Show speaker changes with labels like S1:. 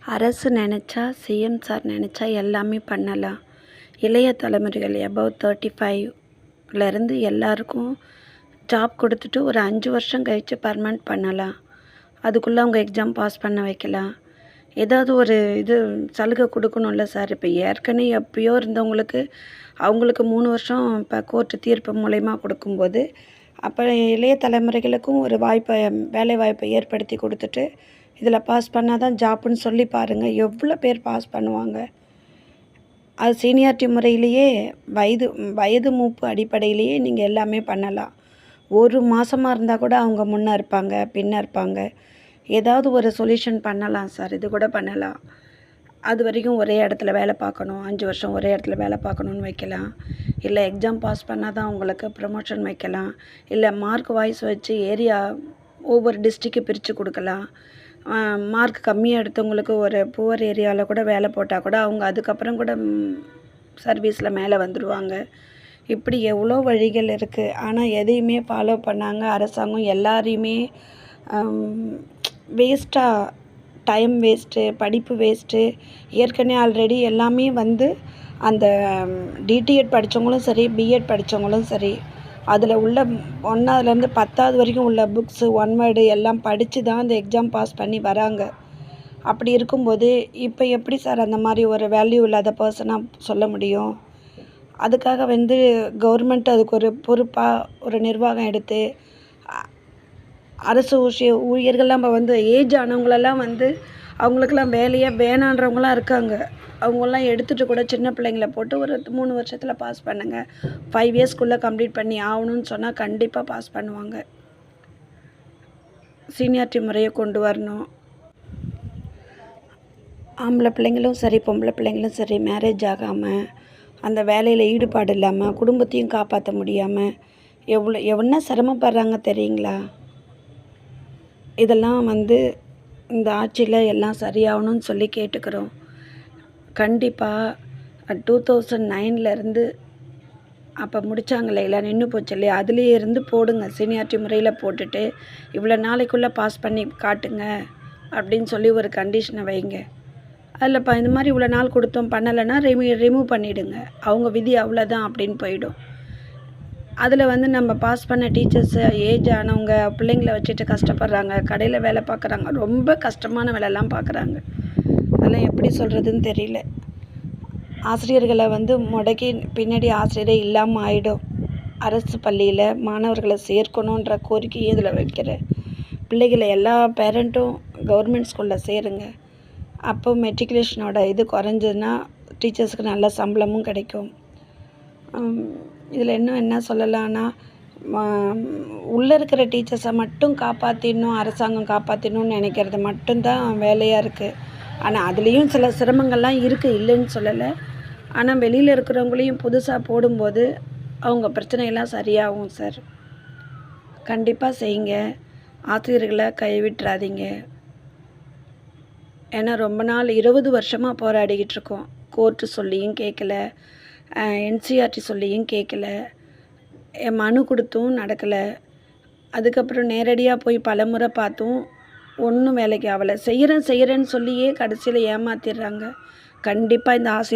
S1: அரசு நினச்சா, CM sir நினச்சா எல்லாமே பண்ணலாம். இளைய தலைமுறைகள் எபவ் 35லேருந்து எல்லாருக்கும் ஜாப் கொடுத்துட்டு ஒரு 5 வருஷம் கழித்து பர்மனெண்ட் பண்ணலாம். அதுக்குள்ளே அவங்க எக்ஸாம் பாஸ் பண்ண வைக்கலாம். ஏதாவது ஒரு சலுகை கொடுக்கணும்ல சார். இப்போ ஏற்கனவே எப்பயோ இருந்தவங்களுக்கு அவங்களுக்கு 3 வருஷம் இப்போ கோர்ட்டு தீர்ப்பு மூலயமா கொடுக்கும்போது, அப்போ இளைய தலைமுறைகளுக்கும் ஒரு வேலை வாய்ப்பை ஏற்படுத்தி கொடுத்துட்டு, இதில் பாஸ் பண்ணால் தான் ஜாப்புன்னு சொல்லி பாருங்கள், எவ்வளோ பேர் பாஸ் பண்ணுவாங்க. அது சீனியாரிட்டி முறையிலேயே வயது மூப்பு அடிப்படையிலேயே நீங்கள் எல்லாமே பண்ணலாம். ஒரு மாதமாக இருந்தால் கூட அவங்க முன்னே இருப்பாங்க, பின்னே இருப்பாங்க. ஏதாவது ஒரு சொல்யூஷன் பண்ணலாம் சார். இது கூட பண்ணலாம். அது வரைக்கும் ஒரே இடத்துல வேலை பார்க்கணும், 5 வருஷம் ஒரே இடத்துல வேலை பார்க்கணுன்னு வைக்கலாம். இல்லை எக்ஸாம் பாஸ் பண்ணால் தான் உங்களுக்கு ப்ரமோஷன் வைக்கலாம். இல்லை மார்க் வாய்ஸ் வச்சு ஒவ்வொரு டிஸ்ட்ரிக்ட்டு பிரித்து கொடுக்கலாம். மார்க் கம்மியாக எடுத்தவங்களுக்கு ஒரு புவர் ஏரியாவில் கூட வேலை போட்டால் கூட அவங்க அதுக்கப்புறம் கூட சர்வீஸில் மேலே வந்துடுவாங்க. இப்படி எவ்வளோ வழிகள் இருக்குது. ஆனால் எதையுமே ஃபாலோ பண்ணாங்க அரசாங்கம். எல்லாரையுமே வேஸ்ட்டாக டைம் வேஸ்ட்டு, படிப்பு வேஸ்ட்டு. ஏற்கனவே ஆல்ரெடி எல்லாமே அந்த டிடிஎட் படித்தவங்களும் சரி, பிஎட் படித்தவங்களும் சரி, அதில் உள்ள 1ஆவதுலேருந்து 10ஆவது வரைக்கும் உள்ள புக்ஸு, ஒன் வேர்டு எல்லாம் படித்து தான் அந்த எக்ஸாம் பாஸ் பண்ணி வராங்க. அப்படி இருக்கும்போது இப்போ எப்படி சார் அந்த மாதிரி ஒரு வேல்யூ இல்லாத பர்சனாக சொல்ல முடியும்? அதுக்காக கவர்மெண்ட் அதுக்கு ஒரு பொறுப்பாக ஒரு நிர்வாகம் எடுத்து அரசு ஊழியர்கள்லாம் இப்போ ஏஜ் ஆனவங்களெல்லாம் அவங்களுக்கெல்லாம் வேலையே வேணான்றவங்களாம் இருக்காங்க. அவங்களாம் எடுத்துகிட்டு கூட சின்ன பிள்ளைங்கள போட்டு ஒரு 3 வருஷத்தில் பாஸ் பண்ணுங்க, 5 இயர்ஸ்க்குள்ளே கம்ப்ளீட் பண்ணி ஆகணும்னு சொன்னால் கண்டிப்பாக பாஸ் பண்ணுவாங்க. சீனியாரிட்டி முறையை கொண்டு வரணும். ஆம்பளை பிள்ளைங்களும் சரி, பொம்பளை பிள்ளைங்களும் சரி, மேரேஜ் ஆகாமல் அந்த வேலையில் ஈடுபாடு இல்லாமல் குடும்பத்தையும் காப்பாற்ற முடியாமல் எவ்வளோ சிரமப்படுறாங்க தெரியுங்களா? இதெல்லாம் இந்த ஆட்சியில் எல்லாம் சரியாகணும்னு சொல்லி கேட்டுக்கிறோம். கண்டிப்பாக 2009லேருந்து அப்போ முடித்தாங்களே, எல்லாம் நின்று போச்சு இல்லையா, அதுலேயே இருந்து போடுங்க. சீனியாரிட்டி முறையில் போட்டுட்டு இவ்வளோ நாளைக்குள்ளே பாஸ் பண்ணி காட்டுங்க அப்படின்னு சொல்லி ஒரு கண்டிஷனை வைங்க. அதில் இந்த மாதிரி இவ்வளோ நாள் கொடுத்தோம் பண்ணலைன்னா ரிமூவ் பண்ணிவிடுங்க. அவங்க விதி அவ்வளோதான் அப்படின்னு போயிடும். அதில் நம்ம பாஸ் பண்ண டீச்சர்ஸு ஏஜ் ஆனவங்க பிள்ளைங்கள வச்சுட்டு கஷ்டப்படுறாங்க, கடையில் வேலை பார்க்குறாங்க, ரொம்ப கஷ்டமான வேலைலாம் பார்க்குறாங்க. அதெல்லாம் எப்படி சொல்கிறதுன்னு தெரியல. ஆசிரியர்களை முடக்கி பின்னாடி ஆசிரியரே இல்லாமல் ஆகிடும். அரசு பள்ளியில் மாணவர்களை சேர்க்கணுன்ற கோரிக்கையை இதில் வைக்கிறேன். பிள்ளைகளை எல்லா பேரண்ட்டும் கவர்மெண்ட் ஸ்கூலில் சேருங்க. அப்போ மெட்ரிகுலேஷனோட குறைஞ்சதுன்னா டீச்சர்ஸுக்கு நல்ல சம்பளமும் கிடைக்கும். இதில் இன்னும் என்ன சொல்லலான்னா, உள்ளே இருக்கிற டீச்சர்ஸை மட்டும் காப்பாற்றிடணும், அரசாங்கம் காப்பாற்றிடணும்னு நினைக்கிறது மட்டும்தான் வேலையாக இருக்குது. ஆனால் அதுலேயும் சில சிரமங்கள்லாம் இருக்குது, இல்லைன்னு சொல்லலை. ஆனால் வெளியில் இருக்கிறவங்களையும் புதுசாக போடும்போது அவங்க பிரச்சனையெல்லாம் சரியாகும் சார். கண்டிப்பாக செய்யுங்க. ஆசிரியர்களை கைவிட்டுறாதீங்க. ஏன்னா ரொம்ப நாள் 20 வருஷமாக போராடிக்கிட்டு இருக்கோம். கோர்ட்டு சொல்லியும் கேட்கல, என்சிஆர்டி சொல்லியும் கேட்கல, மனு கொடுத்தும் நடக்கலை. அதுக்கப்புறம் நேரடியாக போய் பலமுறை பார்த்தும் ஒன்றும் வேலைக்கு ஆகலை. செய்கிறேன்னு சொல்லியே கடைசியில் ஏமாற்றிடுறாங்க. கண்டிப்பாக இந்த ஆசிரியர்